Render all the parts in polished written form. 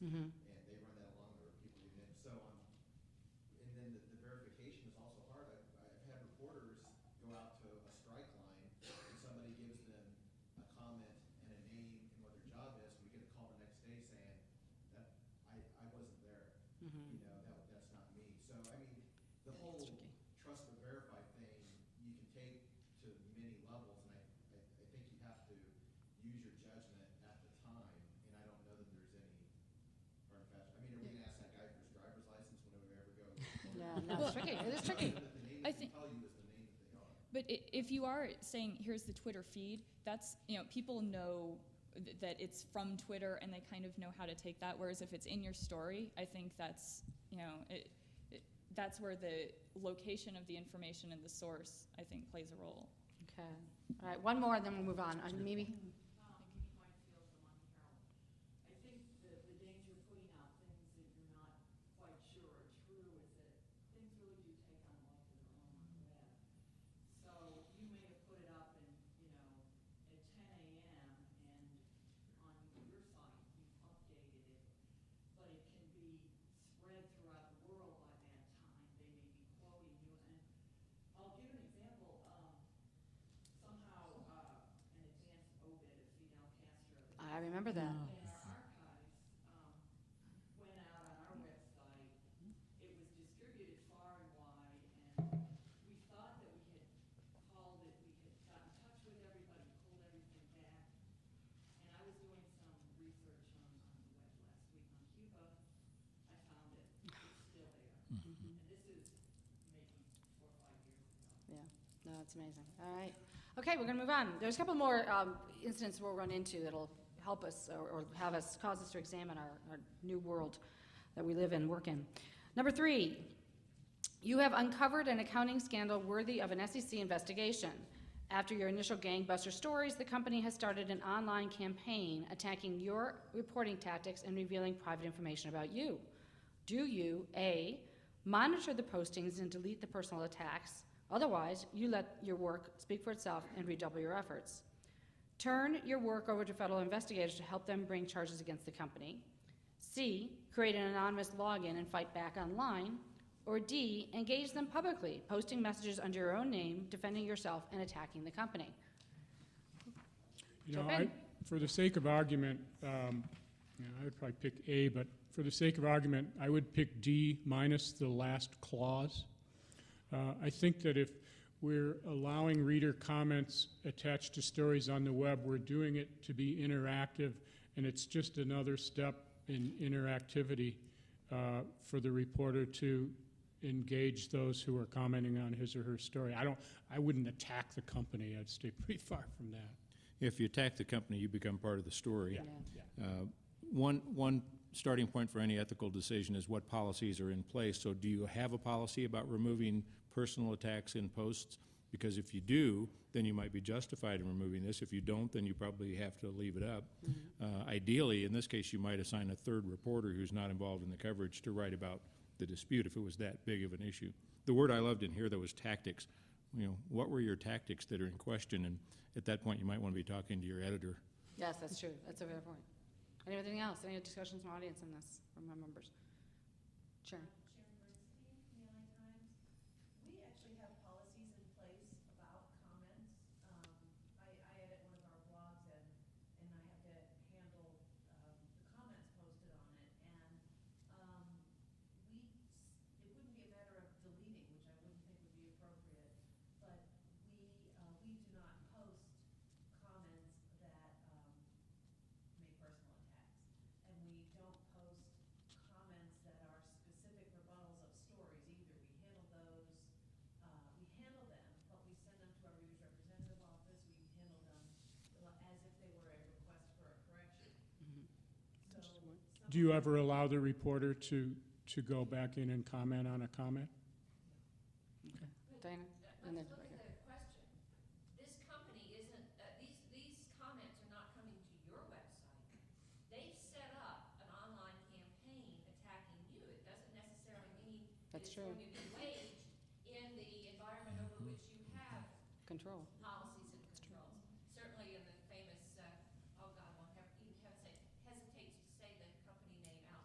Mm-hmm. and they run that along, there are people getting in. So, and then the verification is also hard. I've had reporters go out to a strike line, and somebody gives them a comment and a name and what their job is, and we get a call the next day saying that I wasn't there. Mm-hmm. You know, that's not me. So, I mean, the whole trust but verify thing you can take to many levels, and I think you have to use your judgment at the time, and I don't know that there's any hard and fast. I mean, are we gonna ask that guy for his driver's license whenever we ever go? Yeah, no, it's tricky. It is tricky. The name I that think- they tell you is the name that they are. But if you are saying, here's the Twitter feed, that's, people know that it's from Twitter and they kind of know how to take that. Whereas if it's in your story, I think that's, that's where the location of the information and the source, I think, plays a role. Okay. All right, one more, and then we'll move on. Mimi? I think the danger of putting out things that you're not quite sure are true is that things really do take on a life of their own on the web. So you may have put it up and, at 10 a.m. and on your site you've updated it, but it can be spread throughout the world by that time. They may be quoting you, and I'll give an example. Somehow an advanced obit of Fidel Castro. I remember that. In our archives, went out on our website. It was distributed far and wide, and we thought that we had called it, we had got in touch with everybody, pulled everything back. And I was doing some research on the web last week on Cuba. I found it. It's still there. And this is maybe 4 or 5 years ago. Yeah, no, that's amazing. All right. Okay, we're going to move on. There's a couple more incidents we'll run into that'll help us or cause us to examine our new world that we live in, work in. Number 3, you have uncovered an accounting scandal worthy of an SEC investigation. After your initial gangbuster stories, the company has started an online campaign attacking your reporting tactics and revealing private information about you. Do you, A, monitor the postings and delete the personal attacks? Otherwise, you let your work speak for itself and redouble your efforts. Turn your work over to federal investigators to help them bring charges against the company. C, create an anonymous login and fight back online. Or D, engage them publicly, posting messages under your own name, defending yourself, and attacking the company. For the sake of argument, I would probably pick A, but for the sake of argument, I would pick D minus the last clause. I think that if we're allowing reader comments attached to stories on the web, we're doing it to be interactive, and it's just another step in interactivity for the reporter to engage those who are commenting on his or her story. I wouldn't attack the company. I'd stay pretty far from that. If you attack the company, you become part of the story. Yeah. One starting point for any ethical decision is what policies are in place. So do you have a policy about removing personal attacks in posts? Because if you do, then you might be justified in removing this. If you don't, then you probably have to leave it up. Mm-hmm. Ideally, in this case, you might assign a third reporter who's not involved in the coverage to write about the dispute if it was that big of an issue. The word I loved in here, though, was tactics. What were your tactics that are in question? And at that point, you might want to be talking to your editor. Yes, that's true. That's a fair point. Anything else? Any discussions from the audience on this, from our members? Sure. We actually have policies in place about comments. I edit one of our blogs, and I have to handle the comments posted on it. And it wouldn't be a matter of deleting, which I wouldn't think would be appropriate, but we do not post comments that make personal attacks, and we don't post comments that are specific rebuttals of stories either. We handle those. We handle them, but we send them to our reader's representative office. We handle them as if they were a request for a correction. So Do you ever allow the reporter to go back in and comment on a comment? Okay. Diana? And then, Let's look at the question. This company isn't, these comments are not coming to your website. They've set up an online campaign attacking you. It doesn't necessarily mean That's it's true. going to be waged in the environment over which you have Control. policies and controls. Certainly in the famous, oh God, I won't even hesitate to say the company name out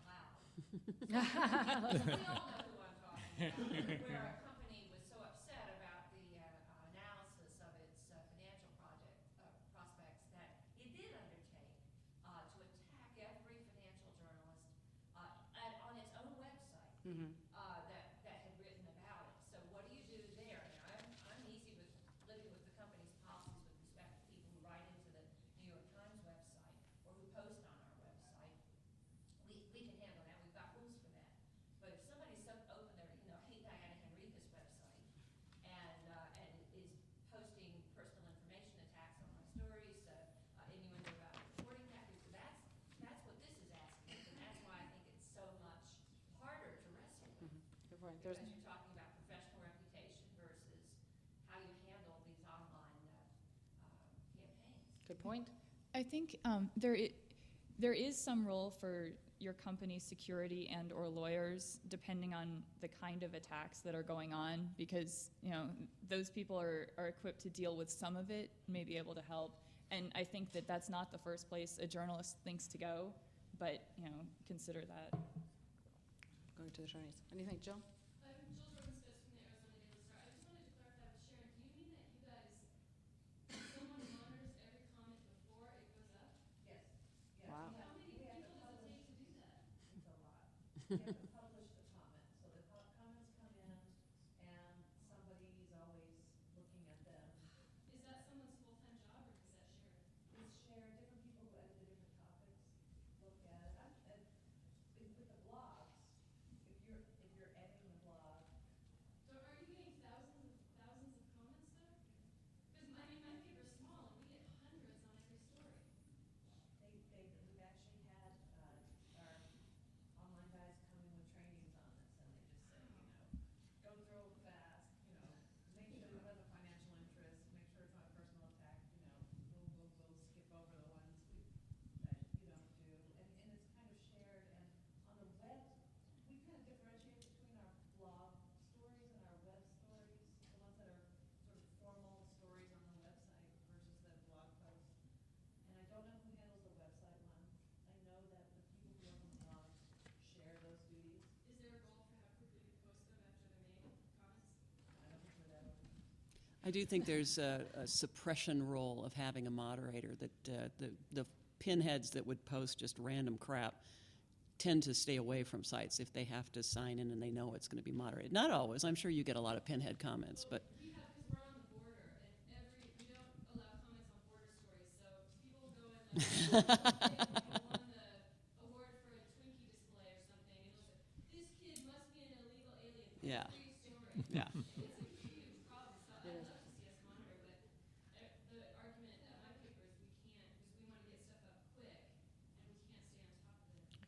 We all know who I'm talking about, where a company was so upset about the analysis of its financial prospects that it did undertake to attack every financial journalist on its own website Mhm. that had written about it. So what do you do there? Now, I'm easy with living with the company's policies with respect to people who write into the New York Times website or who post on our website. We can handle that. We've got rules for that. But if somebody's so open, they're, Hate Diana Henriquez website and is posting personal information attacks on my stories, innuendo about reporting tactics, that's what this is asking. And that's why I think it's so much harder to wrestle with. Good point. Because There's, you're talking about professional reputation versus how you handle these online campaigns. good point. I think there is some role for your company's security and or lawyers, depending on the kind of attacks that are going on, because those people are equipped to deal with some of it, may be able to help. And I think that that's not the first place a journalist thinks to go, but consider that. Going to the attorneys. Anything, Jill? I'm Jill Jordan-Spitz from the Arizona Daily Star. I just wanted to clarify with Sharon, do you mean that you guys, someone monitors every comment before it goes up? Yes. Yeah. Wow. How many people does it take to do that? It's a lot. You have to publish the comment, so the comments come in, and somebody's always looking at them. Is that someone's full-time job or is that shared? It's shared, different people who edit the different topics look at it. With the blogs, if you're editing the blog, So are you getting thousands of comments though? Because my paper's small and we get hundreds on every story. we've actually had our online guys come in with trainings on this, and they just say, go through it fast, make sure you have the financial interest, make sure it's not a personal attack, we'll skip over the ones that you don't do, and it's kind of shared, and on the web, we kind of differentiate between our blog stories and our web stories, the ones that are sort of formal stories on the website versus the blog posts. And I don't know who handles the website one. I know that the people who work on the blog share those duties. Is there a goal for how quickly we post them after they're made, comments? I don't think we're that open. I do think there's a suppression role of having a moderator, that the pinheads that would post just random crap tend to stay away from sites if they have to sign in and they know it's going to be moderated. Not always. I'm sure you get a lot of pinhead comments, but We have, because we're on the border, and we don't allow comments on border stories, so people go in they won the award for a Twinkie display or something, and they'll say, this kid must be an illegal alien. Yeah. Free story. yeah. It's a huge problem, so I'd love to see us monitor, but the argument at my paper is we can't, because we want to get stuff up quick, and we can't stay on top of it.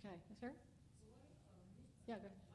Okay, is there? Yeah, go ahead.